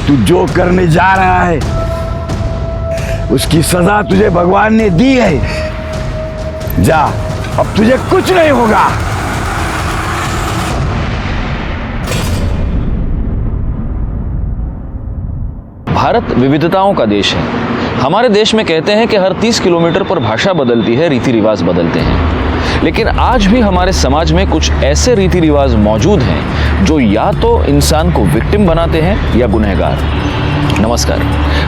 तू जो करने जा रहा है उसकी सजा तुझे भगवान ने दी है। जा, अब तुझे कुछ नहीं होगा। भारत विविधताओं का देश है। हमारे देश में कहते हैं कि हर 30 किलोमीटर पर भाषा बदलती है, रीति रिवाज बदलते हैं। लेकिन आज भी हमारे समाज में कुछ ऐसे रीति रिवाज मौजूद हैं जो या तो इंसान को विक्टिम बनाते हैं या गुनहगार। नमस्कार,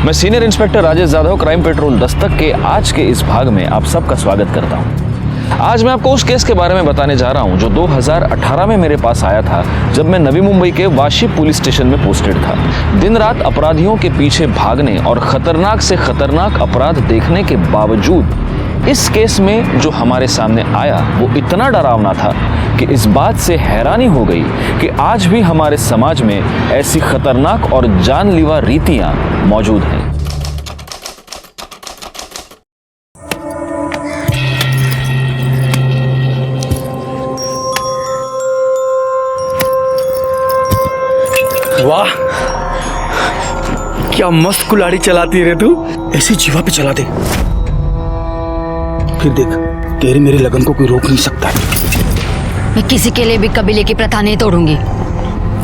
मैं senior inspector Rajesh Yadav, crime petrol Dastak के आज के इस भाग में आप सबका स्वागत करता हूं। आज मैं आपको उस केस के बारे में बताने जा रहा हूं जो 2018 में मेरे पास आया था, जब मैं नवी मुंबई के वाशी पुलिस स्टेशन में पोस्टेड था। दिन रात अपराधियों के पीछे भागने और खतरनाक से खतरनाक अपराध देखने के बावजूद इस केस में जो हमारे सामने आया वो इतना डरावना था कि इस बात से हैरानी हो गई कि आज भी हमारे समाज में ऐसी खतरनाक और जानलेवा रीतियां मौजूद हैं। वाह, क्या मस्त कुल्हाड़ी चलाती रे तू। ऐसी जीवा पे चला दे, फिर देख तेरे मेरे लगन को कोई रोक नहीं सकता। मैं किसी के लिए भी कबीले की प्रथा नहीं तोड़ूंगी।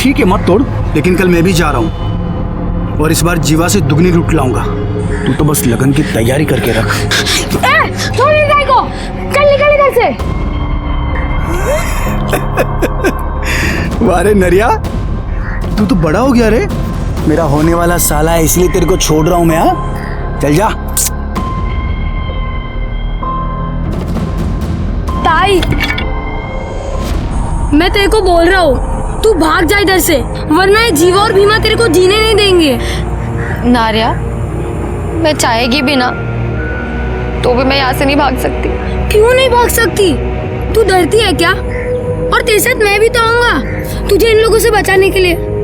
ठीक है, मत तोड़, लेकिन कल मैं भी जा रहा हूँ और इस बार जीवा से दुगनी लूट लाऊंगा। तू तो बस लगन की तैयारी करके रख। छोड़ इस गाय को, चल निकल इधर से। वारे नरिया, तू तो बड़ा हो गया रे। मेरा होने वाला साला है, इसलिए तेरे को छोड़ रहा हूं मैं। हाँ, चल जा। ताई, मैं तेरे को बोल रहा हूँ, तू भाग जा इधर से, वरना ये जीवा और भीमा तेरे को जीने नहीं देंगे। नारिया, मैं चाहेगी भी ना तो भी मैं यहाँ से नहीं भाग सकती। क्यों नहीं भाग सकती? तू डरती है क्या? और तेरे साथ मैं भी तो आऊंगा तुझे इन लोगों से बचाने के लिए।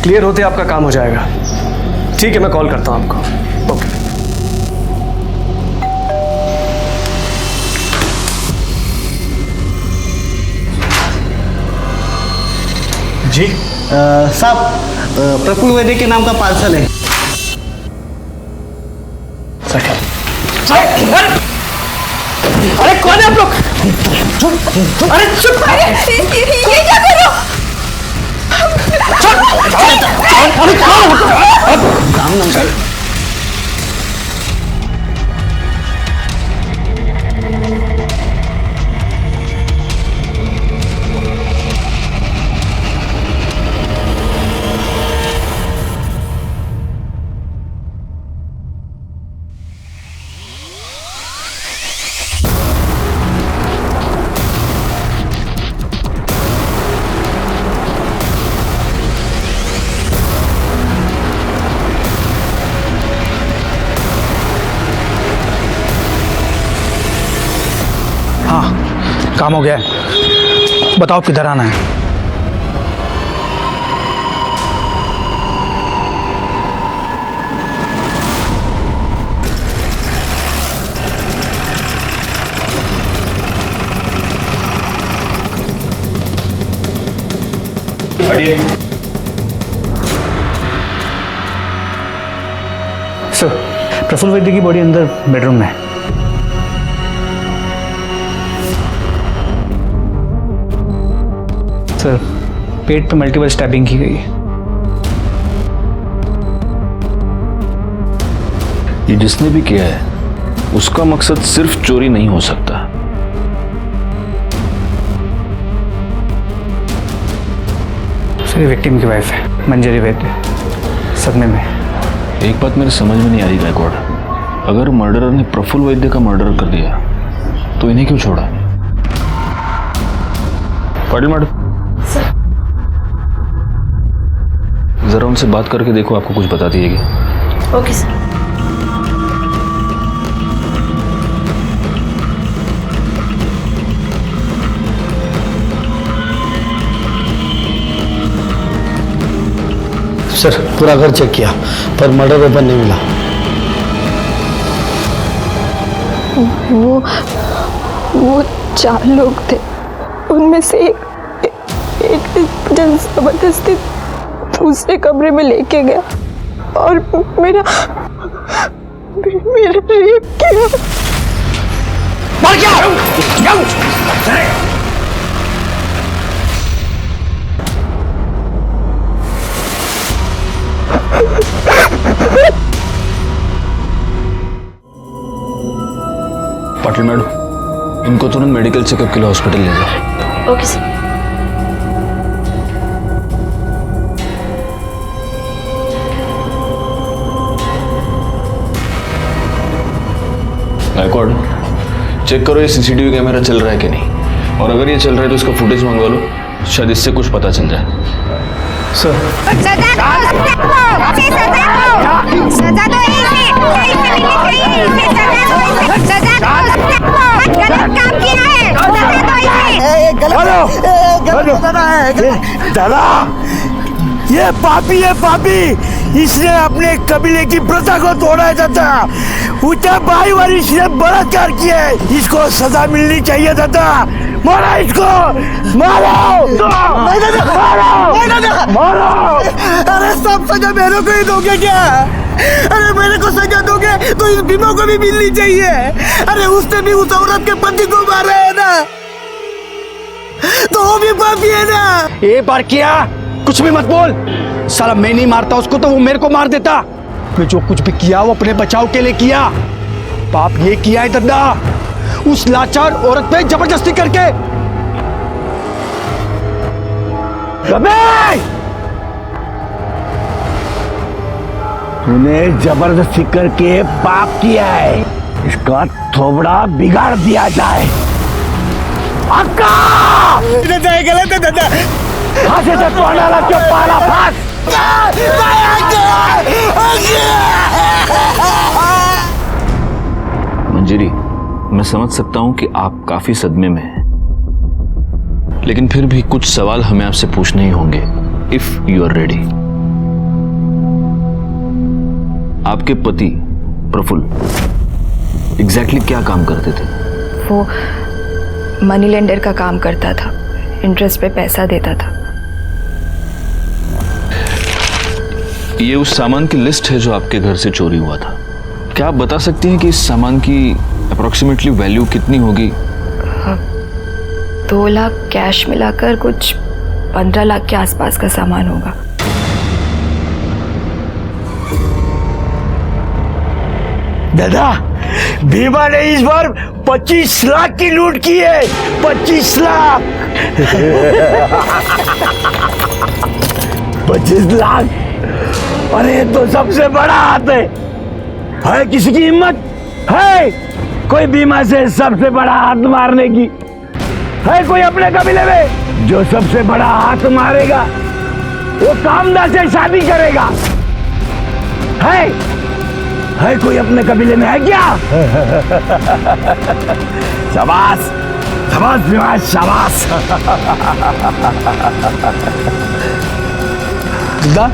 क्लियर होते आपका काम हो जाएगा। ठीक है, मैं कॉल करता हूं आपको। ओके। जी साहब, प्रफुल्ल वैद्य के नाम का पार्सल है। अरे कौन है आप लोग? अरे चुप! ये क्या कर रहे हो? काम हो गया है। बताओ किधर आना है। सर, प्रफुल्ल वैद्य की बॉडी अंदर बेडरूम में है। सर, पेट पे मल्टीपल स्टैबिंग की गई है। ये जिसने भी किया है उसका मकसद सिर्फ चोरी नहीं हो सकता। सर, विक्टिम की वाइफ है मंजरी वैद्य, सदमे में। एक बात मेरे समझ में नहीं आ रही गायकवाड़, अगर मर्डरर ने प्रफुल्ल वैद्य का मर्डर कर दिया तो इन्हें क्यों छोड़ा? पाटिल मैडम, जरा उनसे बात करके देखो, आपको कुछ बता दिएगी। Okay sir. सर, पूरा घर चेक किया पर मर्डर वेपन नहीं मिला। वो 4 लोग थे, उनमें से एक जबरदस्ती दूसरे कमरे में लेके गया और मेरा रेप किया। पाटिल मैडम, इनको तुरंत मेडिकल चेकअप के लिए हॉस्पिटल ले जाओ। Okay sir. गायकवाड़, चेक करो ये सीसीटीवी कैमरा चल रहा है कि नहीं, और अगर ये चल रहा है तो इसका फुटेज मंगवा लो, शायद इससे कुछ पता चल जाए। सर, दादा, ये पापी है, पापी। इसने अपने कबीले की प्रथा को तोड़ा है दादा। उठा भाई वारिस ने बलात्कार किया है, इसको सजा मिलनी चाहिए दादा। मारो इसको, मारो, मारो। अरे सब सजा मेरे को ही दोगे क्या? अरे मेरे को सजा दोगे तो इस भीमा को भी मिलनी चाहिए। अरे उसने भी उस औरत के पति को मारा है ना, तो वो भी पापी है ना। एक बार किया, कुछ भी मत बोल। साला मैं नहीं मारता उसको तो वो मेरे को मार देता। मैं जो कुछ भी किया वो अपने बचाव के लिए किया। पाप ये किया है दादा, उस लाचार औरत पे जबरदस्ती करके। तूने जबरदस्ती करके पाप किया है, इसका थोबड़ा बिगाड़ दिया जाए। अक्का! गलत है दादा। फांसी से तोड़ना लग के पाला फांस। मंजरी, मैं समझ सकता हूं कि आप काफी सदमे में हैं, लेकिन फिर भी कुछ सवाल हमें आपसे पूछने ही होंगे, इफ यू आर रेडी। आपके पति प्रफुल्ल एग्जैक्टली क्या काम करते थे? वो मनी लेंडर का काम करता था, इंटरेस्ट पे पैसा देता था। ये उस सामान की लिस्ट है जो आपके घर से चोरी हुआ था। क्या आप बता सकती हैं कि इस सामान की अप्रोक्सीमेटली वैल्यू कितनी होगी? 2 लाख कैश मिलाकर कुछ 15 लाख के आसपास का सामान होगा। दादा, भीमा ने इस बार 25 लाख की लूट की है। 25 लाख 25 लाख। अरे तो सबसे बड़ा हाथ है किसी की हिम्मत है कोई भीमा से सबसे बड़ा हाथ मारने की? है कोई अपने कबीले में जो सबसे बड़ा हाथ मारेगा? वो कामदा से शादी करेगा? है कोई अपने कबीले में? है क्या? शाबाश शाबाश भीमा, शाबाश। दादा,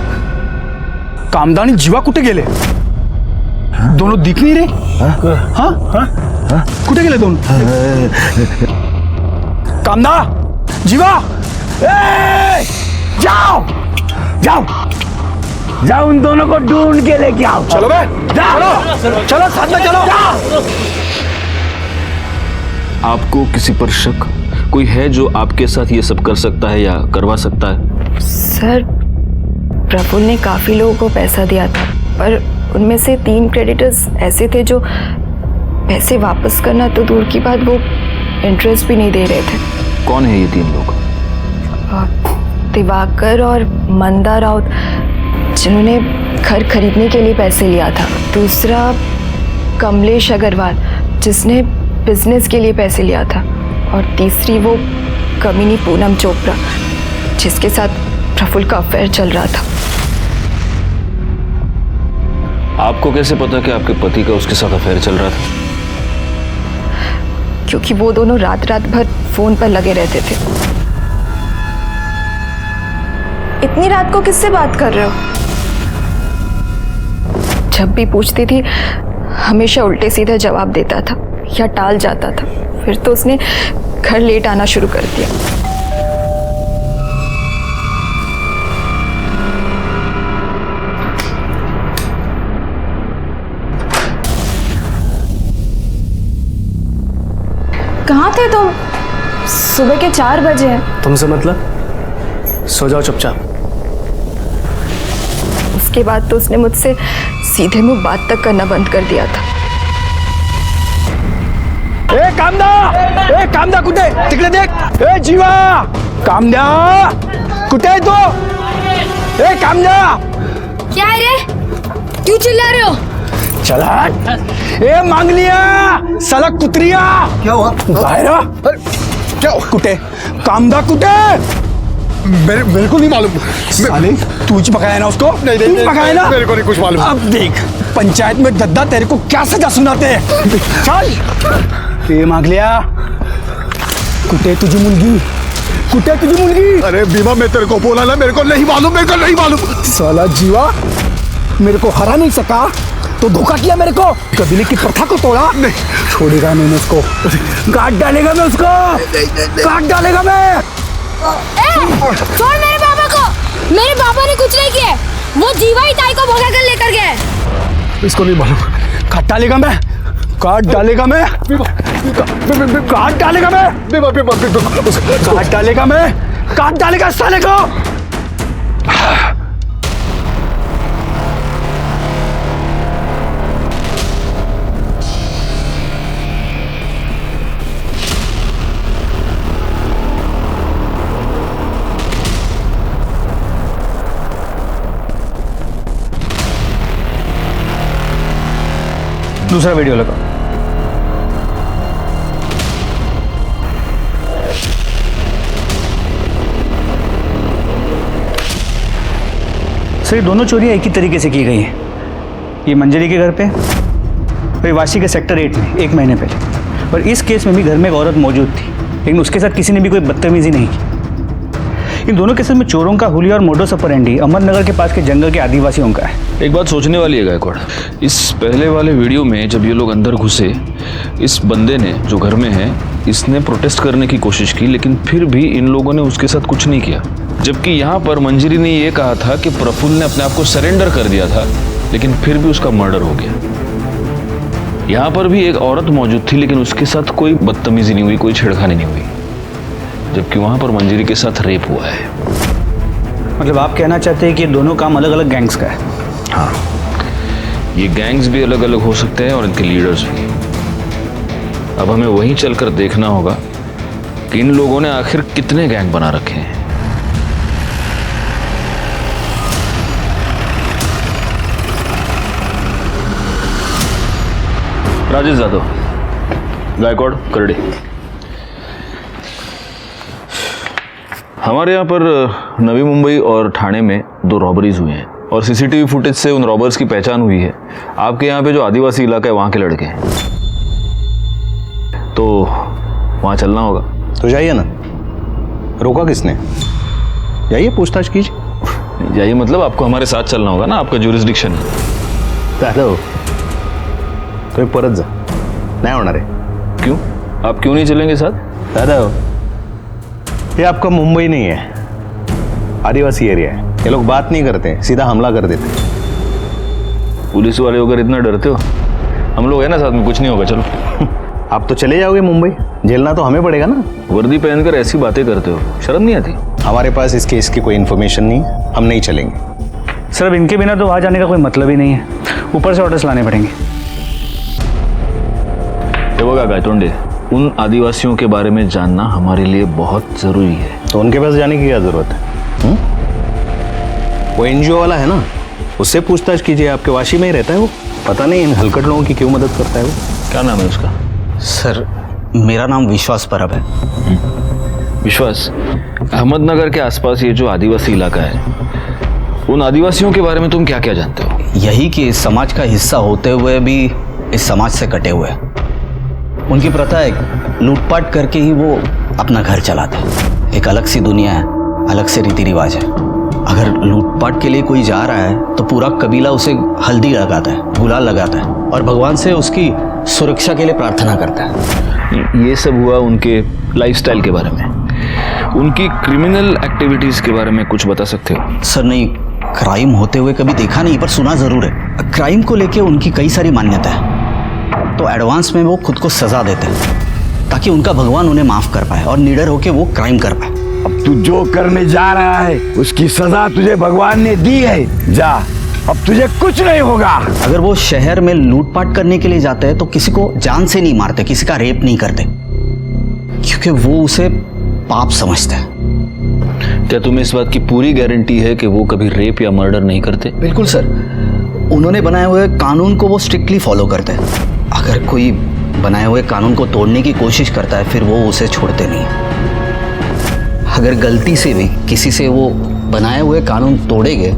कामदानी जीवा कुठे गेले? दोनों दिख नहीं रहे। हाँ, कुठे गेले दोनों? कामदा, जीवा, जाओ जाओ जाओ, उन दोनों को ढूंढ के लेके आओ। चलो बे, चलो चलो साथ में चलो। आपको किसी पर शक कोई है जो आपके साथ ये सब कर सकता है या करवा सकता है? सर, प्रफुल्ल ने काफ़ी लोगों को पैसा दिया था, पर उनमें से 3 क्रेडिटर्स ऐसे थे जो पैसे वापस करना तो दूर की बात, वो इंटरेस्ट भी नहीं दे रहे थे। कौन है ये 3 लोग? दिवाकर और मंदा राउत, जिन्होंने घर खरीदने के लिए पैसे लिया था। दूसरा कमलेश अग्रवाल, जिसने बिजनेस के लिए पैसे लिया था। और तीसरी वो कमीनी पूनम चोपड़ा, जिसके साथ प्रफुल्ल का अफेयर चल रहा था। आपको कैसे पता कि आपके पति का उसके साथ अफेयर चल रहा था? क्योंकि वो दोनों रात रात भर फोन पर लगे रहते थे। इतनी रात को किससे बात कर रहे हो? जब भी पूछती थी हमेशा उल्टे सीधे जवाब देता था या टाल जाता था। फिर तो उसने घर लेट आना शुरू कर दिया। कहाँ थे तुम? सुबह के 4 बजे हैं। तुमसे मतलब? सो जाओ चुपचाप। उसके बाद तो उसने मुझसे सीधे मुंह बात तक करना बंद कर दिया था। ए कामदा कुठे? तिकडे देख। ए जीवा, कामदा कुठे आहे तो? ए कामदा, क्या है रे? क्यों चिल्ला रहे हो? चला। ए मांगलिया, साला कुत्रिया, क्या हुआ? बाहेर आ। क्या कुठे? कामदा कुठे? मेरे को नहीं मालूम। साले तूच पकाया ना उसको? तू पकाया ना? मेरे को नहीं कुछ मालूम। अब देख, पंचायत में दद्दा तेरे को क्या सजा सुनाते हैं। चल। ए मांगलिया, कुठे तुझी मुलगी? कुठे तुझी मुलगी? अरे भीमा, मैं तेरे को बोला ना, मेरे को नहीं मालूम। साला जीवा, मेरे को हरा नहीं सका तो धोखा किया मेरे को। कबीले की प्रथा को तोड़ा। नहीं छोड़ेगा मैंने उसको, काट डालेगा मैं उसको, काट डालेगा मैं। छोड़ मेरे पापा को। मेरे पापा ने कुछ नहीं किया। वो जीवा ही ताई को भगा कर लेकर गए। इसको नहीं मालूम। काट डालेगा मैं, काट डालेगा मैं, काट डालेगा मैं, काट डालेगा मैं, काट डालेगा साले को। दूसरा वीडियो लगाओ। सर, ये दोनों चोरियां एक ही तरीके से की गई हैं। ये मंजरी के घर पे, फिर वाशी के सेक्टर 8 में 1 महीने पहले। और इस केस में भी घर में एक औरत मौजूद थी, लेकिन उसके साथ किसी ने भी कोई बदतमीजी नहीं की। इन दोनों केसेस में चोरों का हुलिया और मोडस ऑपरेंडी अहमदनगर के पास के जंगल के आदिवासियों का है। एक बात सोचने वाली है गायकवाड़, इस पहले वाले वीडियो में जब ये लोग अंदर घुसे, इस बंदे ने जो घर में है, इसने प्रोटेस्ट करने की कोशिश की, लेकिन फिर भी इन लोगों ने उसके साथ कुछ नहीं किया। जबकि यहाँ पर मंजरी ने ये कहा था कि प्रफुल्ल ने अपने आप को सरेंडर कर दिया था, लेकिन फिर भी उसका मर्डर हो गया। यहाँ पर भी एक औरत मौजूद थी, लेकिन उसके साथ कोई बदतमीजी नहीं हुई, कोई छेड़खानी नहीं हुई, जबकि वहां पर मंजरी के साथ रेप हुआ है। मतलब आप कहना चाहते हैं कि ये दोनों काम अलग अलग गैंग्स का है? हाँ, ये गैंग्स भी अलग अलग हो सकते हैं और इनके लीडर्स भी। अब हमें वहीं चलकर देखना होगा कि इन लोगों ने आखिर कितने गैंग बना रखे हैं। राजेश यादव, गायकवाड़, करडी। हमारे यहाँ पर नवी मुंबई और ठाणे में 2 रॉबरीज हुई हैं और सीसीटीवी फुटेज से उन रॉबर्स की पहचान हुई है। आपके यहाँ पे जो आदिवासी इलाका है वहाँ के लड़के हैं, तो वहाँ चलना होगा। तो जाइए ना, रोका किसने? जाइए, पूछताछ कीजिए। जाइए मतलब आपको हमारे साथ चलना होगा ना, आपका ज्यूरिसडिक्शन है। दादा तुम्ही परत जा, नाही होणार आहे। क्यों? आप क्यों नहीं चलेंगे साथ? दादा ये आपका मुंबई नहीं है, आदिवासी एरिया है। ये लोग बात नहीं करते, सीधा हमला कर देते। पुलिस वाले होकर इतना डरते हो? हम लोग है ना साथ में, कुछ नहीं होगा, चलो। आप तो चले जाओगे मुंबई, झेलना तो हमें पड़ेगा ना। वर्दी पहनकर ऐसी बातें करते हो, शर्म नहीं आती? हमारे पास इस केस की कोई इन्फॉर्मेशन नहीं, हम नहीं चलेंगे। सर, अब इनके बिना तो वहाँ जाने का कोई मतलब ही नहीं है, ऊपर से ऑर्डर्स लाने पड़ेंगे। देखा गायतोंडे, उन आदिवासियों के बारे में जानना हमारे लिए बहुत जरूरी है। तो उनके पास जाने की क्या जरूरत है? वो एनजीओ वाला है ना, उससे पूछताछ कीजिए। आपके वाशी में ही रहता है वो। पता नहीं इन हलकट लोगों की क्यों मदद करता है वो। क्या नाम है उसका? सर मेरा नाम विश्वास परब है। विश्वास, अहमदनगर के आसपास ये जो आदिवासी इलाका है, उन आदिवासियों के बारे में तुम क्या क्या जानते हो? यही कि इस समाज का हिस्सा होते हुए भी इस समाज से कटे हुए हैं। उनकी प्रथा है लूटपाट करके ही वो अपना घर चलाते हैं। एक अलग सी दुनिया है, अलग से रीति रिवाज है। अगर लूटपाट के लिए कोई जा रहा है तो पूरा कबीला उसे हल्दी लगाता है, गुलाल लगाता है और भगवान से उसकी सुरक्षा के लिए प्रार्थना करता है। ये सब हुआ उनके लाइफस्टाइल के बारे में। उनकी क्रिमिनल एक्टिविटीज के बारे में कुछ बता सकते हो? सर नहीं, क्राइम होते हुए कभी देखा नहीं, पर सुना जरूर है। क्राइम को लेके उनकी कई सारी मान्यता है, तो एडवांस में वो खुद को सजा देते हैं ताकि उनका भगवान उन्हें माफ कर पाए और निडर होके वो क्राइम कर पाए। अब तू जो करने जा रहा है उसकी सजा तुझे भगवान ने दी है। जा, अब तुझे कुछ नहीं होगा। अगर वो शहर में लूटपाट करने के लिए जाते हैं तो किसी को जान से नहीं मारते, किसी का रेप नहीं करते, क्योंकि वो उसे पाप समझते हैं। क्या तुम्हें इस बात की पूरी गारंटी है कि वो कभी रेप या मर्डर नहीं करते? बिल्कुल सर, उन्होंने बनाए हुए कानून को वो स्ट्रिक्टली फॉलो करते हैं। अगर कोई बनाए हुए कानून को तोड़ने की कोशिश करता है फिर वो उसे छोड़ते नहीं। अगर गलती से भी किसी से वो बनाए हुए कानून तोड़ेंगे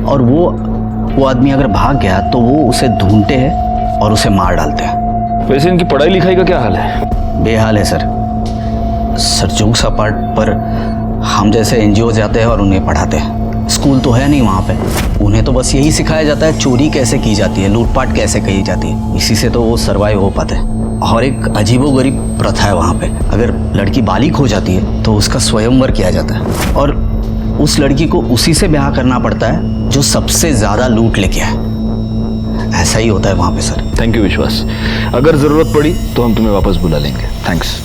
और वो आदमी अगर भाग गया तो वो उसे ढूंढते हैं और उसे मार डालते हैं। वैसे इनकी पढ़ाई लिखाई का क्या हाल है? बेहाल है सर। जोक्स अपार्ट, पर हम जैसे एनजीओ जाते हैं और उन्हें पढ़ाते हैं। स्कूल तो है नहीं वहाँ पे, उन्हें तो बस यही सिखाया जाता है चोरी कैसे की जाती है, लूटपाट कैसे की जाती है। इसी से तो वो सर्वाइव हो पाते हैं। और एक अजीबोगरीब प्रथा है वहाँ पे, अगर लड़की बालिग हो जाती है तो उसका स्वयंवर किया जाता है और उस लड़की को उसी से ब्याह करना पड़ता है जो सबसे ज़्यादा लूट लेके आए। ऐसा ही होता है वहाँ पे सर। थैंक यू विश्वास, अगर ज़रूरत पड़ी तो हम तुम्हें वापस बुला लेंगे। थैंक्स।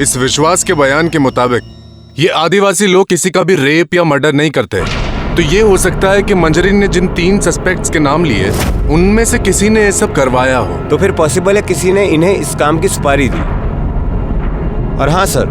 इस विश्वास के बयान के मुताबिक ये आदिवासी लोग किसी का भी रेप या मर्डर नहीं करते, तो ये हो सकता है कि मंजरी ने जिन 3 सस्पेक्ट्स के नाम लिए उनमें से किसी ने ये सब करवाया हो। तो फिर पॉसिबल है किसी ने इन्हें इस काम की सुपारी दी। और हाँ सर,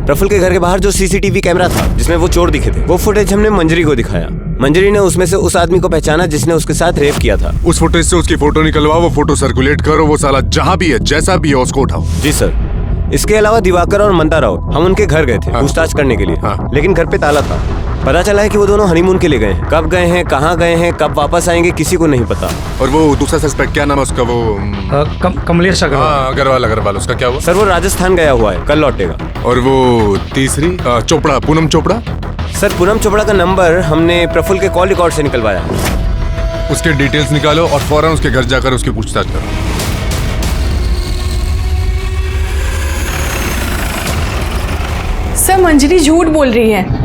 प्रफुल्ल के घर के बाहर जो सीसीटीवी कैमरा था जिसमें वो चोर दिखे थे, वो फुटेज हमने मंजरी को दिखाया। मंजरी ने उसमें से उस आदमी को पहचाना जिसने उसके साथ रेप किया था। उस फुटेज से उसकी फोटो निकलवाओ, वो फोटो सर्कुलेट करो, वो साला जहाँ भी है जैसा भी है उसको उठाओ। जी सर। इसके अलावा दिवाकर और मंदा राउत, हम उनके घर गए थे पूछताछ करने के लिए, लेकिन घर पे ताला था। पता चला है कि वो दोनों हनीमून के लिए गए हैं। कब गए हैं, कहाँ गए हैं, कब वापस आएंगे, किसी को नहीं पता। और वो दूसरा सस्पेक्ट क्या नाम है उसका? वो कमलेश अग्रवाल। अग्रवाल उसका क्या हुआ? सर वो राजस्थान गया हुआ है, कल लौटेगा। और वो तीसरी चोपड़ा, पूनम चोपड़ा? सर पूनम चोपड़ा का नंबर हमने प्रफुल्ल के कॉल रिकॉर्ड से निकलवाया। उसके डिटेल्स निकालो और फौरन उसके घर जाकर उसकी पूछताछ करो। सर मंजरी झूठ बोल रही है।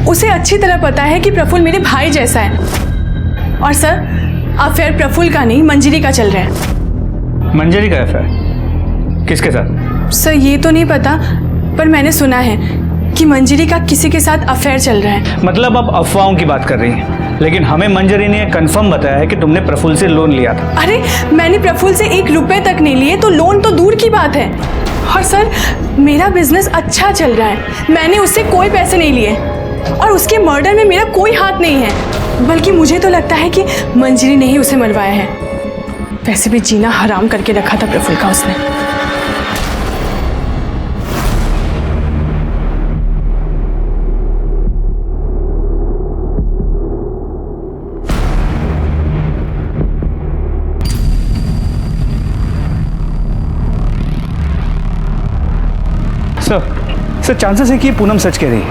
उसे अच्छी तरह पता है कि प्रफुल्ल मेरे भाई जैसा है। और सर अफेयर प्रफुल्ल का नहीं मंजरी का चल रहा है। मंजरी का अफेयर किसके साथ? सर ये तो नहीं पता, पर मैंने सुना है कि मंजरी का किसी के साथ अफेयर चल रहा है। मतलब आप अफवाहों की बात कर रही हैं, लेकिन हमें मंजरी ने कंफर्म बताया है कि तुमने प्रफुल्ल से लोन लिया था। अरे मैंने प्रफुल्ल से 1 रुपए तक नहीं लिए, तो लोन तो दूर की बात है। और सर मेरा बिजनेस अच्छा चल रहा है, मैंने उससे कोई पैसे नहीं लिए और उसके मर्डर में मेरा कोई हाथ नहीं है। बल्कि मुझे तो लगता है कि मंजरी ने ही उसे मरवाया है। वैसे भी जीना हराम करके रखा था प्रफुल्ल का उसने। सर चांसेस है कि पूनम सच कह रही है,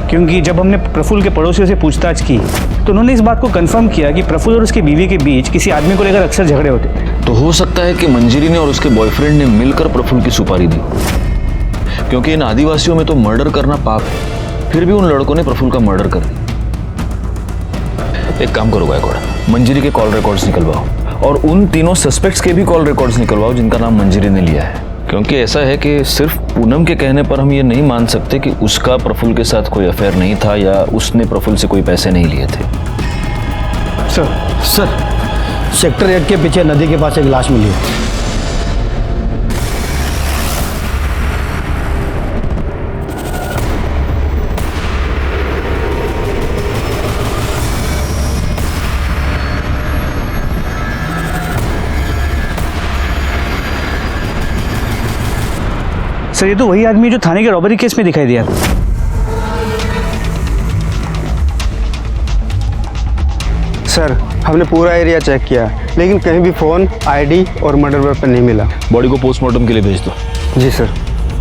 क्योंकि जब हमने प्रफुल्ल के पड़ोसियों से पूछताछ की तो उन्होंने इस बात को कंफर्म किया कि प्रफुल्ल और उसकी बीवी के बीच किसी आदमी को लेकर अक्सर झगड़े होते थे। तो हो सकता है कि मंजरी ने और उसके बॉयफ्रेंड ने मिलकर प्रफुल्ल की सुपारी दी, क्योंकि इन आदिवासियों में तो मर्डर करना पाप है, फिर भी उन लड़कों ने प्रफुल्ल का मर्डर कर दिया। एक काम करो गायकवाड़, मंजरी के कॉल रिकॉर्ड्स निकलवाओ और उन तीनों सस्पेक्ट्स के भी कॉल रिकॉर्ड्स निकलवाओ जिनका नाम मंजरी ने लिया है। क्योंकि ऐसा है कि सिर्फ पूनम के कहने पर हम ये नहीं मान सकते कि उसका प्रफुल्ल के साथ कोई अफेयर नहीं था या उसने प्रफुल्ल से कोई पैसे नहीं लिए थे। सर सेक्टर 8 के पीछे नदी के पास एक लाश मिली है। सर ये तो वही आदमी जो थाने के रॉबरी केस में दिखाई दिया था। सर हमने पूरा एरिया चेक किया लेकिन कहीं भी फ़ोन, आईडी और मर्डर वेपन नहीं मिला। बॉडी को पोस्टमार्टम के लिए भेज दो। जी सर।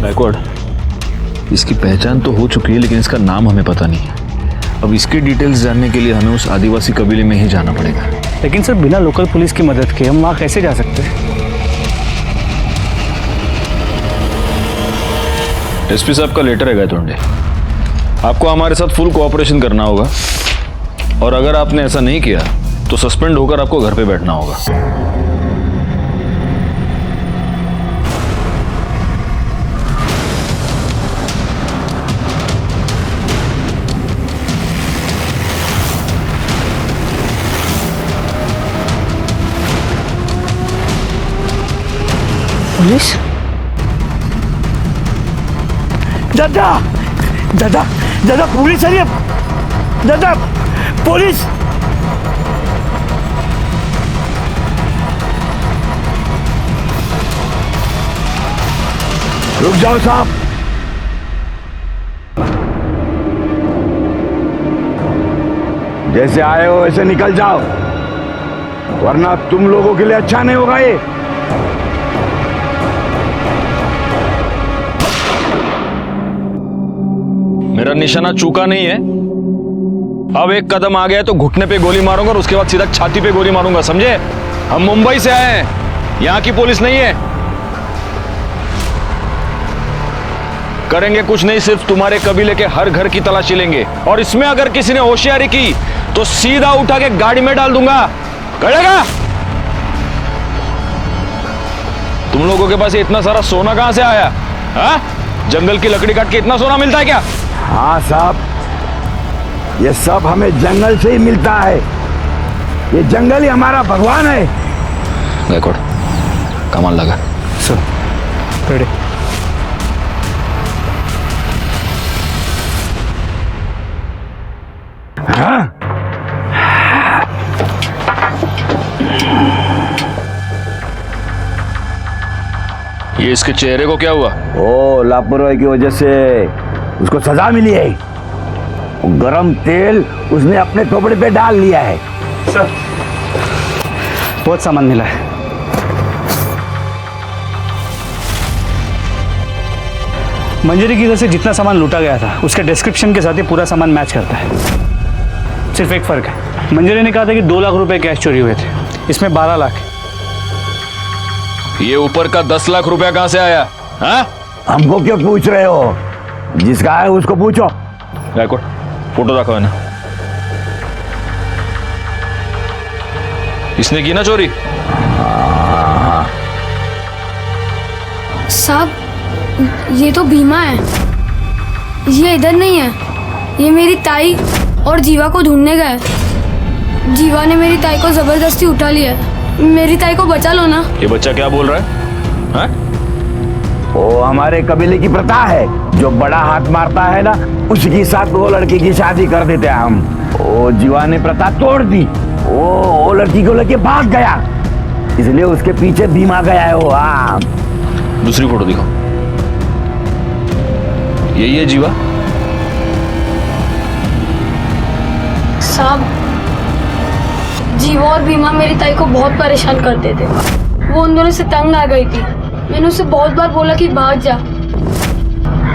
बैकवर्ड, इसकी पहचान तो हो चुकी है लेकिन इसका नाम हमें पता नहीं है। अब इसकी डिटेल्स जानने के लिए हमें उस आदिवासी कबीले में ही जाना पड़ेगा। लेकिन सर बिना लोकल पुलिस की मदद के हम वहाँ कैसे जा सकते हैं? एसपी साहब का लेटर है गायतोंडे, आपको हमारे साथ फुल कोऑपरेशन करना होगा और अगर आपने ऐसा नहीं किया तो सस्पेंड होकर आपको घर पे बैठना होगा। पुलिस? दादा दादा दादा पुलिस आ रही है, दादा पुलिस। रुक जाओ साहब, जैसे आए हो वैसे निकल जाओ वरना तुम लोगों के लिए अच्छा नहीं होगा ये। मेरा निशाना चूका नहीं है। अब एक कदम आ गया तो घुटने पे गोली मारूंगा और उसके बाद सीधा छाती पे गोली मारूंगा, समझे? हम मुंबई से आए हैं, यहां की पुलिस नहीं है। करेंगे कुछ नहीं, सिर्फ तुम्हारे कबीले के हर घर की तलाशी लेंगे और इसमें अगर किसी ने होशियारी की तो सीधा उठा के गाड़ी में डाल दूंगा। करेगा? तुम लोगों के पास ये इतना सारा सोना कहां से आया? हाँ? जंगल की लकड़ी काट के इतना सोना मिलता है क्या? हाँ साहब, ये सब हमें जंगल से ही मिलता है। ये जंगल ही हमारा भगवान है। गायकवाड़, कमाल लगा। Sir ready. हाँ? ये इसके चेहरे को क्या हुआ? ओ लापरवाही की वजह से उसको सजा मिली है। गरम तेल उसने अपने कपड़े पे डाल लिया है। सर बहुत सामान मिला है। मंजरी की घर से जितना सामान लूटा गया था उसके डिस्क्रिप्शन के साथ ही पूरा सामान मैच करता है। सिर्फ एक फर्क है, मंजरी ने कहा था कि 2 लाख रुपए कैश चोरी हुए थे, इसमें 12 लाख। ये ऊपर का 10 लाख रुपया कहां से आया? हाँ? हमको क्यों पूछ रहे हो? जिसका है उसको पूछो। गायकवाड़, फोटो रखो है ना। इसने की ना चोरी? साहब ये तो भीमा है, ये इधर नहीं है। ये मेरी ताई और जीवा को ढूंढने गए। जीवा ने मेरी ताई को जबरदस्ती उठा लिया। मेरी ताई को बचा लो ना। ये बच्चा क्या बोल रहा है? हाँ? वो हमारे कबीले की प्रथा है, जो बड़ा हाथ मारता है ना उसके साथ वो लड़की की शादी कर देते हैं हम। वो जीवा ने प्रथा तोड़ दी, वो लड़की को लेके भाग गया, इसलिए उसके पीछे भीमा गया है वो। हाँ, दूसरी फोटो दिखाओ। यही है जीवा? साहब जीवा और भीमा मेरी ताई को बहुत परेशान करते थे। वो उन दोनों से तंग आ गई थी। मैंने उसे बहुत बार बोला कि भाग जा,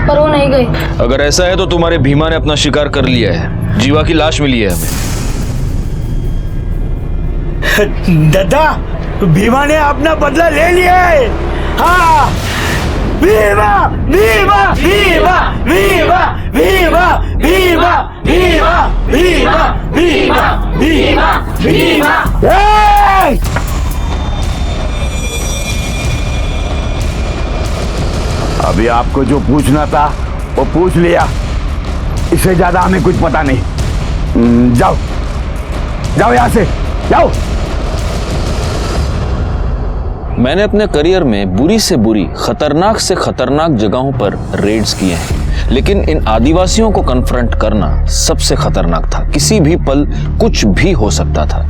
पर वो नहीं गई। अगर ऐसा है तो तुम्हारे भीमा ने अपना शिकार कर लिया है। जीवा की लाश मिली है हमें। दादा भीमा ने अपना बदला ले लिया है। हाँ, भीमा भीमा भीमा भीमा भीमा भीमा भीमा भीमा भीमा भीमा भीमा। अभी आपको जो पूछना था वो पूछ लिया, इससे ज्यादा हमें कुछ पता नहीं। जाओ जाओ यहां से जाओ। मैंने अपने करियर में बुरी से बुरी, खतरनाक से खतरनाक जगहों पर रेड्स किए हैं, लेकिन इन आदिवासियों को कन्फ्रंट करना सबसे खतरनाक था। किसी भी पल कुछ भी हो सकता था।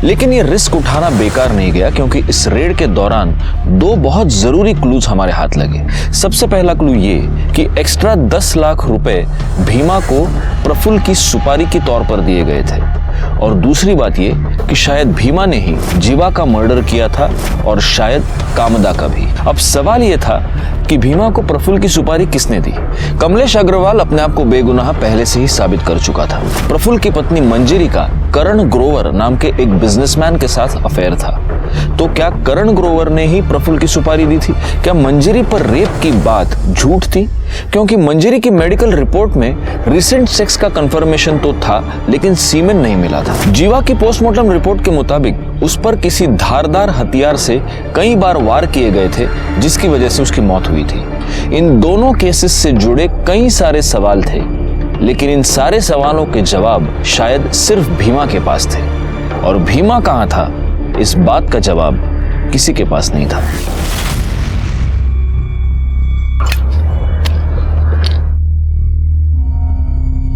लेकिन ये रिस्क उठाना बेकार नहीं गया, क्योंकि इस रेड के दौरान दो बहुत जरूरी क्लूज हमारे हाथ लगे। सबसे पहला क्लू ये कि एक्स्ट्रा 10 लाख रुपए भीमा को प्रफुल्ल की सुपारी के तौर पर दिए गए थे, और दूसरी बात ये कि शायद भीमा ने ही जीवा का मर्डर किया था और शायद कामदा का भी। अब सवाल ये था कि भीमा को प्रफुल्ल की सुपारी किसने दी। कमलेश अग्रवाल अपने आप को बेगुनाह पहले से ही साबित कर चुका था। प्रफुल्ल की पत्नी मंजरी का करण ग्रोवर नाम के एक बिजनेसमैन के साथ अफेयर था, तो क्या करण ग्रोवर ने ही प्रफुल्ल की सुपारी दी थी? क्या मंजरी पर रेप की बात झूठ थी? क्योंकि मंजरी की मेडिकल रिपोर्ट में रिसेंट सेक्स का कंफर्मेशन तो था, लेकिन सीमेन नहीं मिला था। जीवा की पोस्टमार्टम रिपोर्ट के मुताबिक उस पर किसी धारदार हथियार से कई बार वार किए गए थे, जिसकी वजह से उसकी मौत हुई थी। इन दोनों केसेस से जुड़े कई सारे सवाल थे, लेकिन इन सारे सवालों के जवाब शायद सिर्फ भीमा के पास थे, और भीमा कहां था, इस बात का जवाब किसी के पास नहीं था।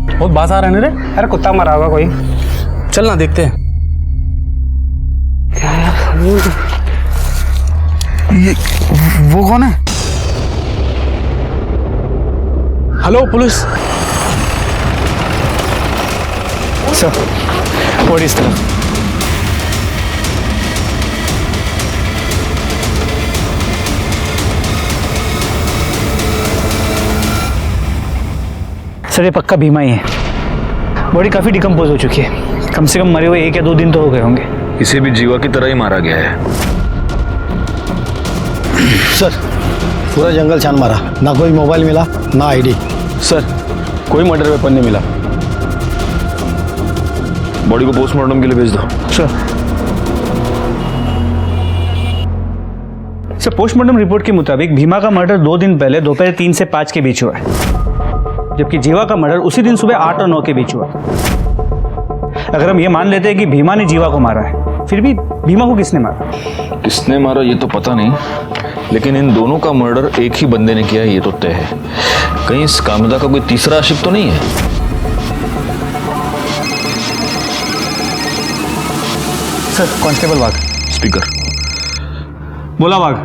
बहुत बाजार है रे। अरे कुत्ता मरा होगा कोई, चल ना देखते हैं। ये वो कौन है? Hello police. सर और इस तरफ। सर ये पक्का भीमा ही है। बॉडी काफी डिकम्पोज हो चुकी है, कम से कम मरे हुए 1 या 2 दिन तो हो गए होंगे। इसे भी जीवा की तरह ही मारा गया है। सर पूरा जंगल छान मारा, ना कोई मोबाइल मिला ना आईडी। सर कोई मर्डर वेपन नहीं मिला। बॉडी को पोस्टमार्टम के लिए भेज दो। सर पोस्टमार्टम रिपोर्ट के मुताबिक भीमा का मर्डर 2 दिन पहले दोपहर 3 से 5 के बीच हुआ है, जबकि जीवा का मर्डर उसी दिन सुबह 8 और 9 के बीच हुआ। अगर हम ये मान लेते हैं कि भीमा ने जीवा को मारा है, फिर भी भीमा को किसने मारा? किसने मारा ये तो पता नहीं, लेकिन इन दोनों का मर्डर एक ही बंदे ने किया है, ये तो तय है। कहीं इस कामदा का कोई तीसरा आशिक तो नहीं है? सर कांस्टेबल वाघ। स्पीकर। बोला वाघ।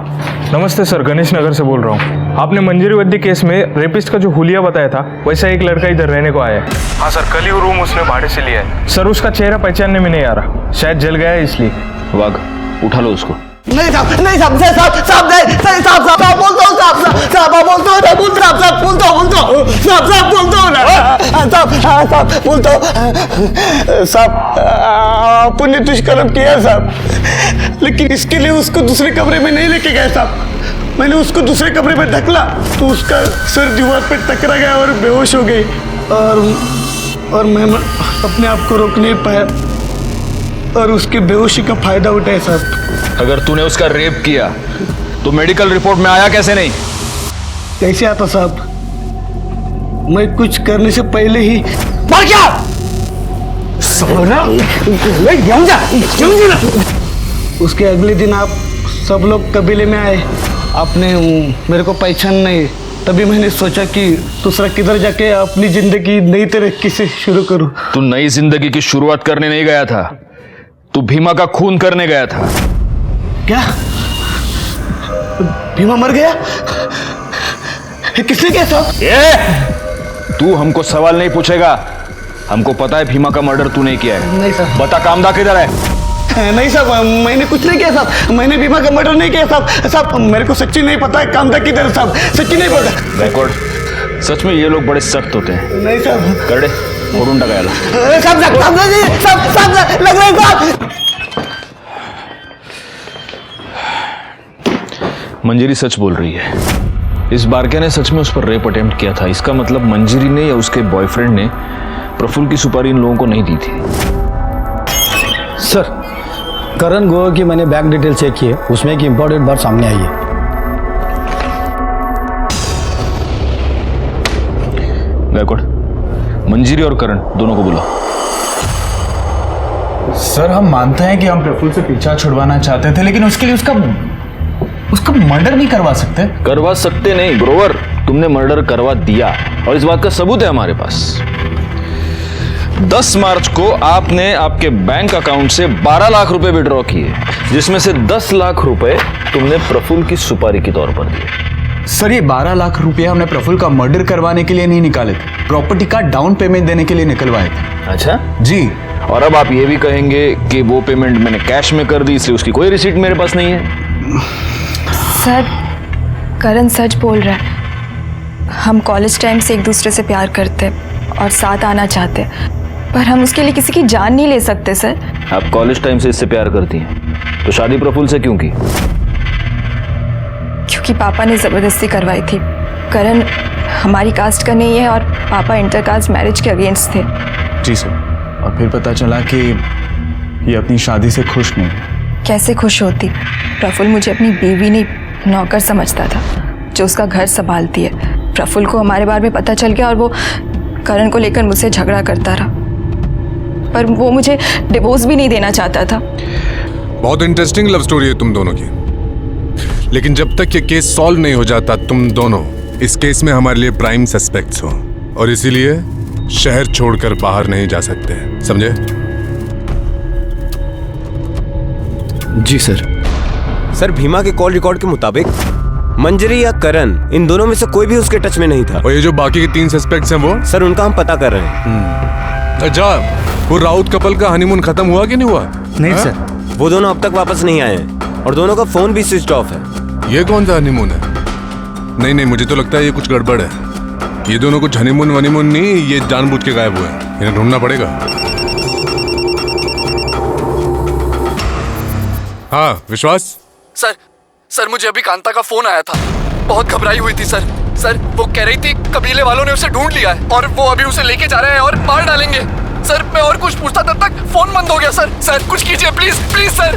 नमस्ते सर, गणेश नगर से बोल रहा हूँ। आपने मंजरी वद्दी केस में रेपिस्ट का जो हुलिया बताया था, वैसा एक लड़का इधर रहने को आया है। हाँ सर, कल ही वो रूम उसने भाड़े से लिया है। सर उसका चेहरा पहचानने में नहीं आ रहा, शायद जल गया है इसलिए। वाघ उठा लो उसको। नहीं साहब, नहीं साहब, साहब साहब नहीं, साहब साहब साहब बोलता हूँ, साहब साहब साहब बोलता हूँ, साहब साहब बोलता हूँ, साहब साहब बोलता हूँ ना, साहब बोलता हूँ, साहब आपने दुष्कर्म किया साहब, लेकिन इसके लिए उसको दूसरे कमरे में नहीं लेके गए साहब। मैंने उसको दूसरे कमरे में ढकला तो उसका सिर दीवार पे टकरा गया और बेहोश हो गई, और मैं अपने आप को रोक नहीं पाया और उसकी बेहोशी का फायदा उठाया साहब। अगर तूने उसका रेप किया तो मेडिकल रिपोर्ट में आया कैसे नहीं? कैसे आता साहब? मैं कुछ करने से पहले ही मर गया। उसके अगले दिन आप सब लोग कबीले में आए, आपने मेरे को पहचान नहीं, तभी मैंने सोचा कि दूसरा किधर जाके अपनी जिंदगी नई तरीके से शुरू करूं। तू नई जिंदगी की शुरुआत करने नहीं गया था, तू भीमा का खून करने गया था। क्या भीमा मर गया? किसने किया साहब? तू हमको सवाल नहीं पूछेगा, हमको पता है भीमा का मर्डर तूने किया है। नहीं साहब। बता कामदा किधर है? नहीं साहब, मैंने कुछ नहीं किया साहब, मैंने भीमा का मर्डर नहीं किया साहब। साहब मेरे को सच्ची नहीं पता है कामदा किधर है साहब, सच्ची नहीं पता। रिकॉर्ड। सच में ये लोग बड़े सख्त होते हैं। नहीं साहब। करड़े फोड़ून टकायला। साहब लग रहा है साहब। मंजरी सच बोल रही है। इस बारके ने सच में उस पर रेप अटेम्प्ट किया था। इसका मतलब मंजरी ने या उसके बॉयफ्रेंड ने प्रफुल्ल की सुपारी इन लोगों को नहीं दी थी। सर करण गोवा की मैंने बैंक डिटेल चेक की है, उसमें एक इंपॉर्टेंट बात सामने आई है। गायकवाड़, मंजरी और करण दोनों को बुला। सर हम मानते हैं कि हम प्रफुल्ल से पीछा छुड़वाना चाहते थे, लेकिन उसके लिए उसका मर्डर नहीं करवा सकते। करवा सकते नहीं ग्रोवर, तुमने मर्डर करवा दिया और इस बात का सबूत है हमारे पास। 10 मार्च को आपने आपके बैंक अकाउंट से 12 लाख रुपए विड्रॉ किए, जिसमें से 10 लाख रुपए तुमने प्रफुल्ल की सुपारी के तौर पर दिए। सर ये 12 लाख रुपए हमने प्रफुल्ल का मर्डर करवाने के लिए नहीं निकाले थे, प्रॉपर्टी का डाउन पेमेंट देने के लिए निकलवाए थे। अच्छा जी। और अब आप ये भी कहेंगे कि वो पेमेंट मैंने कैश में कर दी, इसलिए उसकी कोई रिसीट मेरे पास नहीं है। सर करण सच बोल रहा है। हम कॉलेज टाइम से एक दूसरे से प्यार करते और साथ आना चाहते, पर हम उसके लिए किसी की जान नहीं ले सकते सर। आप कॉलेज टाइम से इससे प्यार करती हैं, तो शादी प्रफुल्ल से क्यों की? क्योंकि पापा ने ज़बरदस्ती करवाई थी। करण हमारी कास्ट का नहीं है और पापा इंटरकास्ट मैरिज के अगेंस्ट थे। जी सर। और फिर पता चला कि ये अपनी शादी से खुश नहीं है। कैसे खुश होती? प्रफुल्ल मुझे अपनी बीवी नहीं नौकर समझता था, जो उसका घर संभालती है। प्रफुल्ल को हमारे बारे में पता चल गया और वो करण को लेकर मुझसे झगड़ा करता रहा, पर वो मुझे डिवोर्स भी नहीं देना चाहता था। बहुत इंटरेस्टिंग लव स्टोरी है तुम दोनों की, लेकिन जब तक ये केस सॉल्व नहीं हो जाता, तुम दोनों इस केस में हमारे लिए प्राइम सस्पेक्ट्स हो, और इसीलिए शहर छोड़कर बाहर नहीं जा सकते, समझे? जी सर। सर भीमा के कॉल रिकॉर्ड के मुताबिक मंजरी या करण, इन दोनों में से कोई भी उसके टच में नहीं था। और ये जो बाकी के 3 सस्पेक्ट्स हैं वो? सर उनका हम पता कर रहे हैं। अच्छा, वो राउत कपल का हनीमून खत्म हुआ कि नहीं हुआ? नहीं सर, वो दोनों अब तक वापस नहीं आए हैं और दोनों का फोन भी स्विच ऑफ है। ये कौन सा हनीमून है? नहीं, मुझे तो लगता है ये कुछ गड़बड़ है। ये दोनों कुछ हनीमून वनीमून नहीं, ये जानबूझ के गायब हुए हैं। इन्हें ढूंढना पड़ेगा। हाँ विश्वास। सर मुझे अभी कांता का फोन आया था, बहुत घबराई हुई थी सर। वो कह रही थी कबीले वालों ने उसे ढूंढ लिया है और वो अभी उसे लेके जा रहे हैं और मार डालेंगे। सर मैं और कुछ पूछता तब तक फोन बंद हो गया। सर कुछ कीजिए प्लीज प्लीज सर।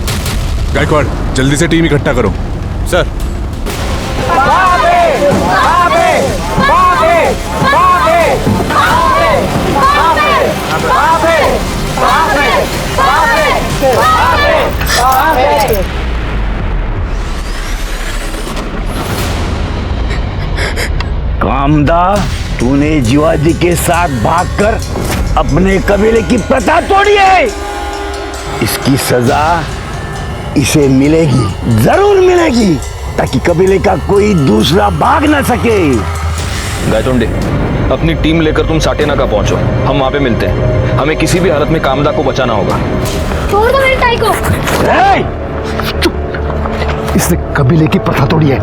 गायकवाड़ जल्दी से टीम इकट्ठा करो। सर कामदा, तूने जीवाजी के साथ भागकर अपने कबीले की प्रथा तोड़ी है। इसकी सजा इसे मिलेगी, जरूर मिलेगी, ताकि कबीले का कोई दूसरा भाग न सके। गायतोंडे, अपनी टीम लेकर तुम साटेना का पहुंचो, हम वहां पे मिलते हैं। हमें किसी भी हालत में कामदा को बचाना होगा। छोड़ दो मेरे टाई को। इसने कबीले की प्रथा तोड़ी है,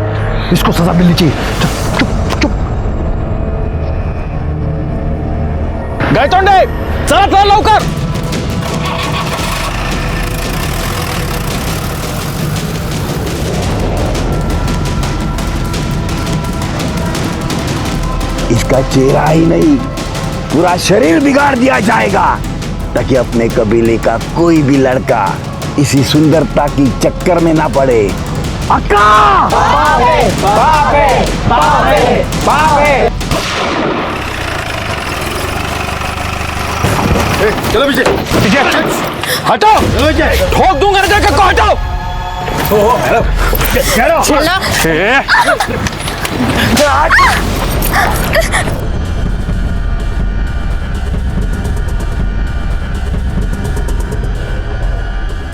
इसको सजा मिलनी चाहिए। गायतोंडे चला लवकर। इसका चेहरा ही नहीं, पूरा शरीर बिगाड़ दिया जाएगा, ताकि अपने कबीले का कोई भी लड़का इसी सुंदरता की चक्कर में ना पड़े। अक्का! बाबे, बाबे, बाबे, बाबे। चलो पीछे हटो, ठोक दूंगा ना को, हटो।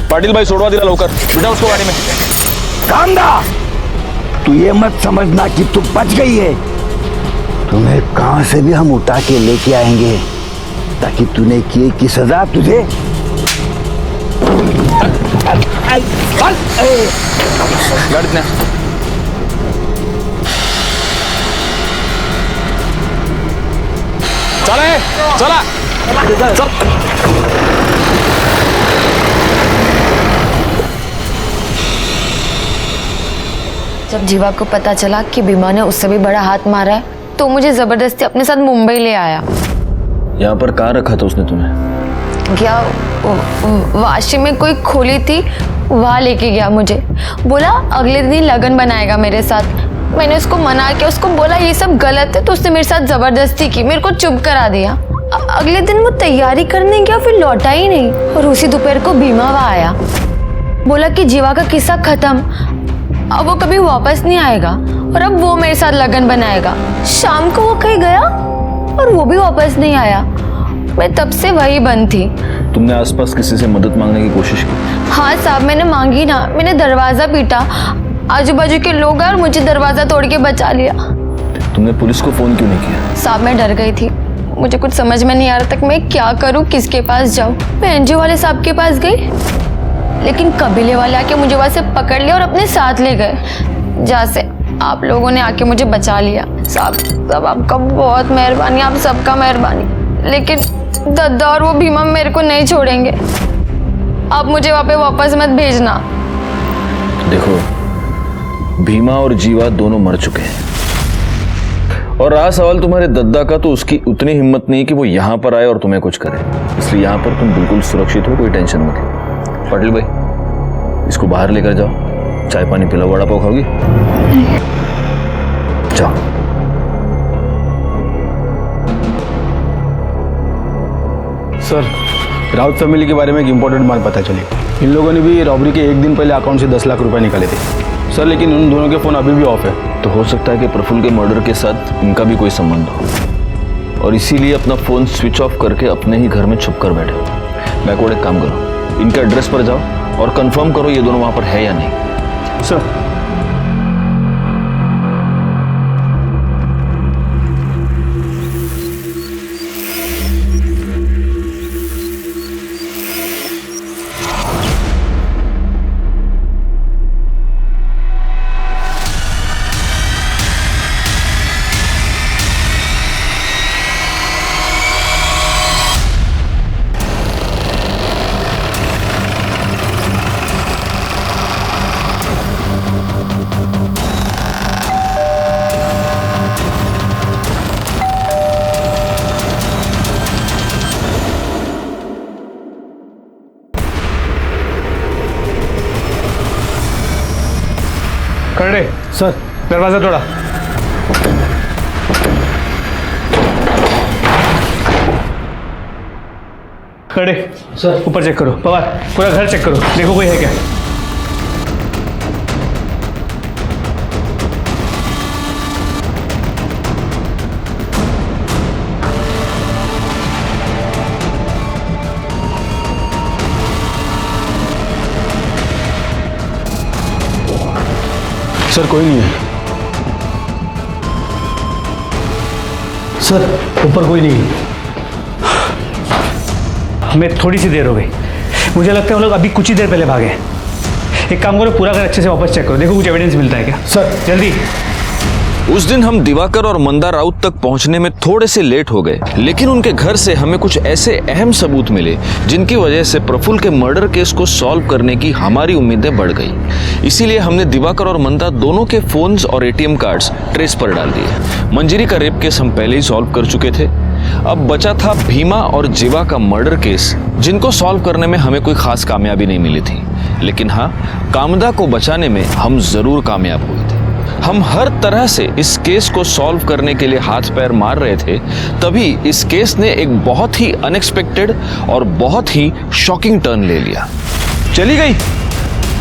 पाटिल भाई सोडवा दिला लवकर, बिठा उसको गाड़ी में। कामदा, तू ये मत समझना कि तू बच गई है। तुम्हें कहां से भी हम उठा के लेके आएंगे, ताकि तूने किए की सजा तुझे। गाड़ी ने चला चल। जब जीवा को पता चला कि भीमा ने उससे भी बड़ा हाथ मारा है, तो मुझे जबरदस्ती अपने साथ मुंबई ले आया। यहाँ पर कहाँ रखा था उसने तुम्हें? क्या वाशी में कोई खोली थी, वहाँ लेके गया मुझे। बोला अगले दिन लगन बनाएगा मेरे साथ। मैंने उसको मना किया, उसको बोला ये सब गलत है, तो उसने मेरे साथ जबरदस्ती की, मेरे को चुप करा दिया। अगले दिन वो तैयारी करने गया, फिर लौटा ही नहीं। और उसी दोपहर को भीमा वहाँ आया, बोला कि जीवा का किस्सा खत्म, अब वो कभी वापस नहीं आएगा और अब वो मेरे साथ लगन बनाएगा। शाम को वो कहीं गया और वो भी वापस नहीं आया। मैं तब से वही बंद थी। तुमने आसपास किसी से मदद मांगने की कोशिश की? हाँ साहब, मैंने मांगी ना, मैंने दरवाजा पीटा, आजू बाजू के लोग आए और मुझे दरवाजा तोड़ के बचा लिया। तुमने पुलिस को फोन क्यों नहीं किया? साहब मैं डर गई थी, मुझे कुछ समझ में नहीं आ रहा था कि मैं क्या करूं, किसके पास जाऊं। मैं एनजीओ वाले साहब के पास गई, लेकिन कबीले वाले आके मुझे वहां से पकड़ लिया और अपने साथ ले गए, जहाँ से आप लोगों ने आके मुझे बचा लिया। साहब आपका बहुत मेहरबानी, आप सबका मेहरबानी। लेकिन दद्दा और वो भीमा मेरे को नहीं छोड़ेंगे, आप मुझे वहां पे वापस मत भेजना। देखो, भीमा और जीवा दोनों मर चुके हैं, और रहा सवाल तुम्हारे दद्दा का, तो उसकी उतनी हिम्मत नहीं कि वो यहाँ पर आए और तुम्हें कुछ करे। इसलिए यहाँ पर तुम बिल्कुल सुरक्षित हो, कोई टेंशन मत लो। पाटिल भाई, इसको बाहर लेकर जाओ, चाय पानी पिलाओ। वड़ा पाव खाओगी? जाओ। सर, राउत फैमिली के बारे में एक इम्पोर्टेंट बात पता चली। इन लोगों ने भी रॉबरी के एक दिन पहले अकाउंट से 10 लाख रुपए निकाले थे सर, लेकिन उन दोनों के फ़ोन अभी भी ऑफ है। तो हो सकता है कि प्रफुल्ल के मर्डर के साथ इनका भी कोई संबंध हो, और इसीलिए अपना फ़ोन स्विच ऑफ करके अपने ही घर में छुप कर बैठे हो। बैकवर्ड एक काम करो, इनके एड्रेस पर जाओ और कंफर्म करो ये दोनों वहाँ पर है या नहीं। सर, करड़े सर, दरवाजा तोड़ा। करड़े सर, ऊपर चेक करो। पवार, पूरा घर चेक करो, देखो कोई है क्या। सर कोई नहीं है। सर, ऊपर कोई नहीं है। हमें थोड़ी सी देर हो गई, मुझे लगता है हम लोग अभी कुछ ही देर पहले भागे। एक काम करो, पूरा घर अच्छे से वापस चेक करो, देखो कुछ एविडेंस मिलता है क्या। सर जल्दी। उस दिन हम दिवाकर और मंदा राउत तक पहुंचने में थोड़े से लेट हो गए, लेकिन उनके घर से हमें कुछ ऐसे अहम सबूत मिले जिनकी वजह से प्रफुल्ल के मर्डर केस को सॉल्व करने की हमारी उम्मीदें बढ़ गई। इसीलिए हमने दिवाकर और मंदा दोनों के फोन्स और एटीएम कार्ड्स ट्रेस पर डाल दिए। मंजरी का रेप केस हम पहले ही सॉल्व कर चुके थे, अब बचा था भीमा और जीवा का मर्डर केस, जिनको सॉल्व करने में हमें कोई खास कामयाबी नहीं मिली थी। लेकिन हाँ, कामदा को बचाने में हम जरूर कामयाब हुए थे। हम हर तरह से इस केस को सॉल्व करने के लिए हाथ पैर मार रहे थे, तभी इस केस ने एक बहुत ही अनएक्सपेक्टेड और बहुत ही शॉकिंग टर्न ले लिया। चली गई?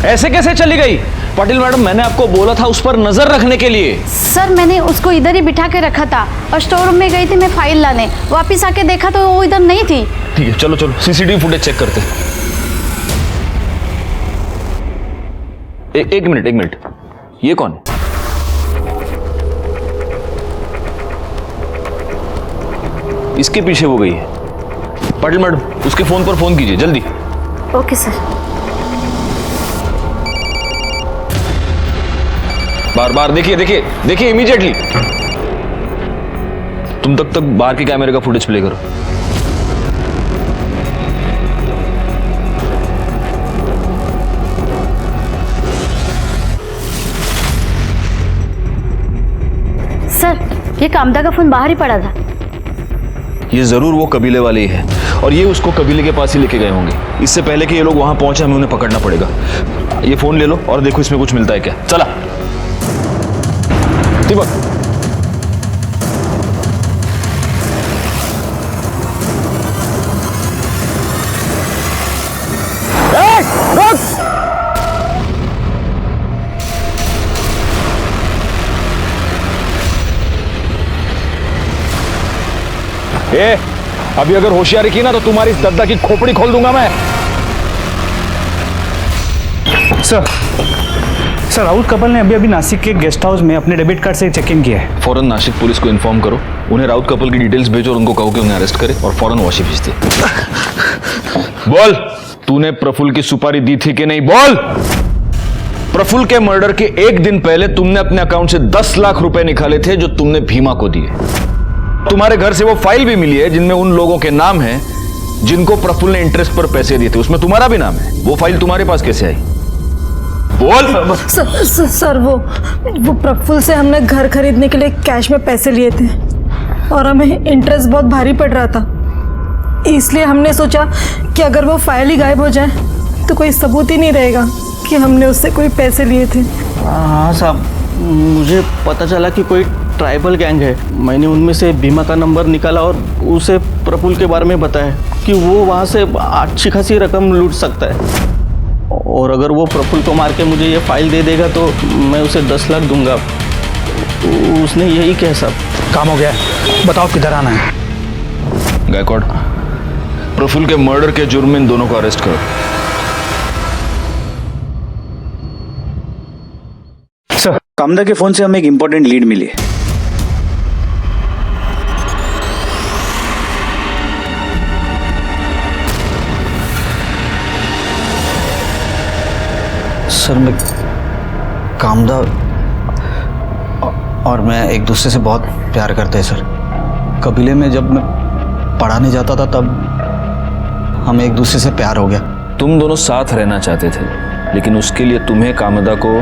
ऐसे कैसे चली गई? पाटिल मैडम, मैंने आपको बोला था उस पर नजर रखने के लिए। सर, मैंने उसको इधर ही बिठा के रखा था और स्टोर रूम में गई थी मैं फाइल लाने, वापस आके देखा तो वो इधर नहीं थी। ठीक है, चलो चलो सीसीटीवी फुटेज चेक करते। एक मिनट, ये कौन है? इसके पीछे वो गई है। पाटिल मैडम, उसके फोन पर फोन कीजिए जल्दी। Okay sir. बार देखिए इमीडिएटली। तुम तक बाहर के कैमरे का फुटेज प्ले करो। सर, ये कामदा का फोन बाहर ही पड़ा था। ये जरूर वो कबीले वाले ही है, और ये उसको कबीले के पास ही लेके गए होंगे। इससे पहले कि ये लोग वहां पहुंचे, हमें उन्हें पकड़ना पड़ेगा। ये फोन ले लो और देखो इसमें कुछ मिलता है क्या। चला दीपक। अभी अगर होशियारी की ना तो तुम्हारी इस दद्दा की खोपड़ी खोल दूंगा मैं। सर राउत कपल ने अभी नासिक के गेस्ट हाउस में अपने डेबिट कार्ड से चेक इन किया है। फौरन नासिक पुलिस को इन्फॉर्म करो, उन्हें राउत कपल की डिटेल्स भेजो और उनको कहो कि उन्हें अरेस्ट करे और फौरन वाशी भेज दे। बोल, तूने प्रफुल्ल की सुपारी दी थी कि नहीं? बोल। प्रफुल्ल के मर्डर के एक दिन पहले तुमने अपने अकाउंट से 10 लाख रुपए निकाले थे जो तुमने भीमा को दिए। तुम्हारे घर से वो फाइल भी मिली है जिनमें उन लोगों के नाम हैं जिनको प्रफुल्ल ने इंटरेस्ट पर पैसे दिए थे, उसमें तुम्हारा भी नाम है। वो फाइल तुम्हारे पास कैसे आई? बोल। सर वो प्रफुल्ल से हमने घर खरीदने के लिए कैश में पैसे लिए थे और हमें इंटरेस्ट बहुत भारी पड़ रहा था, इसलिए हमने सोचा कि अगर वो फाइल ही गायब हो जाए तो कोई सबूत ही नहीं रहेगा कि हमने उससे कोई पैसे लिए थे। हाँ साहब, मुझे पता चला कि कोई ट्राइबल गैंग है। मैंने उनमें से बीमा का नंबर निकाला और उसे प्रफुल्ल के बारे में बताया कि वो वहाँ से अच्छी खासी रकम लूट सकता है और अगर वो प्रफुल्ल को मार के मुझे ये फाइल दे देगा तो मैं उसे 10 लाख दूंगा। उसने यही कहा साहब। काम हो गया, बताओ किधर आना है। गायकवाड़, प्रफुल्ल के मर्डर के जुर्म में इन दोनों को अरेस्ट करो। सर, कामदा के फोन से हमें एक इंपॉर्टेंट लीड मिली है। सर, मैं कामदा और मैं एक दूसरे से बहुत प्यार करते हैं सर। कबीले में जब मैं पढ़ाने जाता था तब हमें एक दूसरे से प्यार हो गया। तुम दोनों साथ रहना चाहते थे, लेकिन उसके लिए तुम्हें कामदा को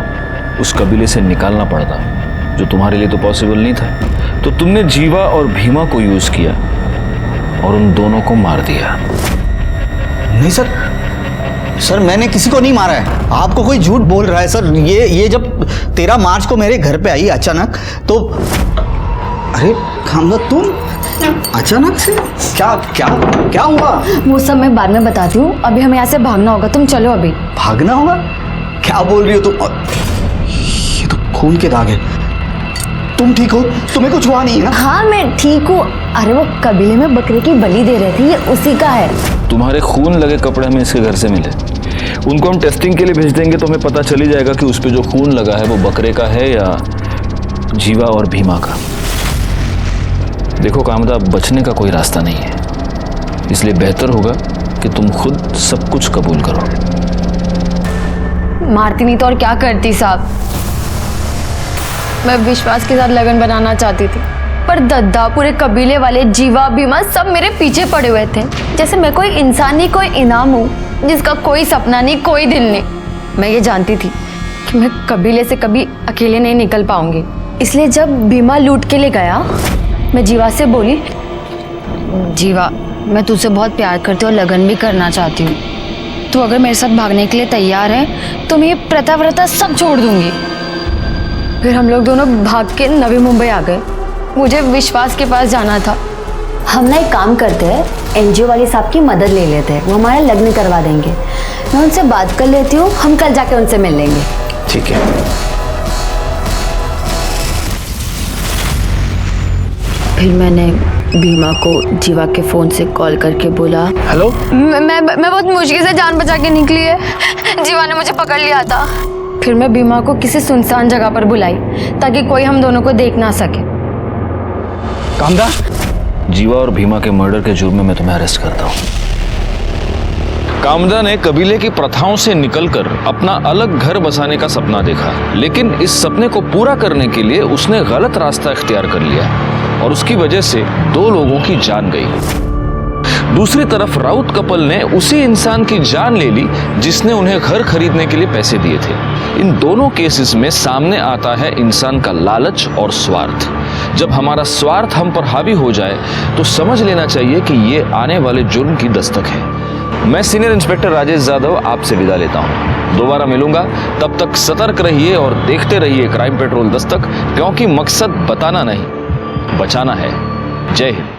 उस कबीले से निकालना पड़ता, जो तुम्हारे लिए तो पॉसिबल नहीं था। तो तुमने जीवा और भीमा को यूज किया और उन दोनों को मार दिया। नहीं सर, मैंने किसी को नहीं मारा है। आपको कोई झूठ बोल रहा है सर। ये जब 13 मार्च को मेरे घर पे आई अचानक तो अरे कामदा, तुम अचानक से क्या हुआ? वो सब मैं बाद में बताती हूँ, अभी हमें यहाँ से भागना होगा। तुम चलो अभी। भागना होगा? क्या बोल रही हो तुम? ये तो खून के दाग है। तुम ठीक हो? तुम्हें कुछ हुआ नहीं है ना? हाँ, मैं ठीक हूँ। अरे वो कबीले में बकरे की बलि दे रहे थे, ये उसी का है। तुम्हारे खून लगे कपड़े हमें इसके घर से मिले, उनको हम टेस्टिंग के लिए भेज देंगे तो हमें पता चल ही जाएगा कि उस पे जो खून लगा है वो बकरे का है या जीवा और भीमा का। देखो कामदा, बचने का कोई रास्ता नहीं है, इसलिए बेहतर होगा कि तुम खुद सब कुछ कबूल करो। मारती नहीं तो और क्या करती साहब। मैं विश्वास के साथ लगन बनाना चाहती थी, पर दद्दा, पूरे कबीले वाले, जीवा, भीमा सब मेरे पीछे पड़े हुए थे, जैसे मैं कोई इंसान नहीं, कोई इनाम हूँ जिसका कोई सपना नहीं, कोई दिल नहीं। मैं ये जानती थी कि मैं कबीले से कभी अकेले नहीं निकल पाऊंगी, इसलिए जब भीमा लूट के लिए गया, मैं जीवा से बोली, जीवा, मैं तुझसे बहुत प्यार करती हूँ और लगन भी करना चाहती हूँ। तू अगर मेरे साथ भागने के लिए तैयार है तो मैं ये प्रथा व्रता सब छोड़ दूंगी। फिर हम लोग दोनों भाग के नवी मुंबई आ गए। मुझे विश्वास के पास जाना था। हम ना एक काम करते हैं, एनजीओ वाली साहब की मदद ले लेते हैं, वो हमारा लग्न करवा देंगे। मैं उनसे बात कर लेती हूँ, हम कल जाके उनसे मिल लेंगे। ठीक है। फिर मैंने भीमा को जीवा के फोन से कॉल करके बोला, हेलो। मैं बहुत मुश्किल से जान बचा के निकली है, जीवा ने मुझे पकड़ लिया था। फिर मैं भीमा को किसी सुनसान जगह पर बुलाई ताकि कोई हम दोनों को देख ना सके। कामदा, जीवा और भीमा के मर्डर के जुर्म में मैं तुम्हें अरेस्ट करता हूँ। कामदा ने कबीले की प्रथाओं से निकलकर अपना अलग घर बसाने का सपना देखा, लेकिन इस सपने को पूरा करने के लिए उसने गलत रास्ता इख्तियार कर लिया और उसकी वजह से 2 लोगों की जान गई। दूसरी तरफ राउत कपल ने उसी इंसान की जान ले ली जिसने उन्हें घर खरीदने के लिए पैसे दिए थे। इन दोनों केसेस में सामने आता है इंसान का लालच और स्वार्थ। जब हमारा स्वार्थ हम पर हावी हो जाए तो समझ लेना चाहिए कि ये आने वाले जुर्म की दस्तक है। मैं सीनियर इंस्पेक्टर राजेश यादव आपसे विदा लेता हूँ। दोबारा मिलूंगा, तब तक सतर्क रहिए और देखते रहिए क्राइम पेट्रोल दस्तक, क्योंकि मकसद बताना नहीं, बचाना है। जय हिंद।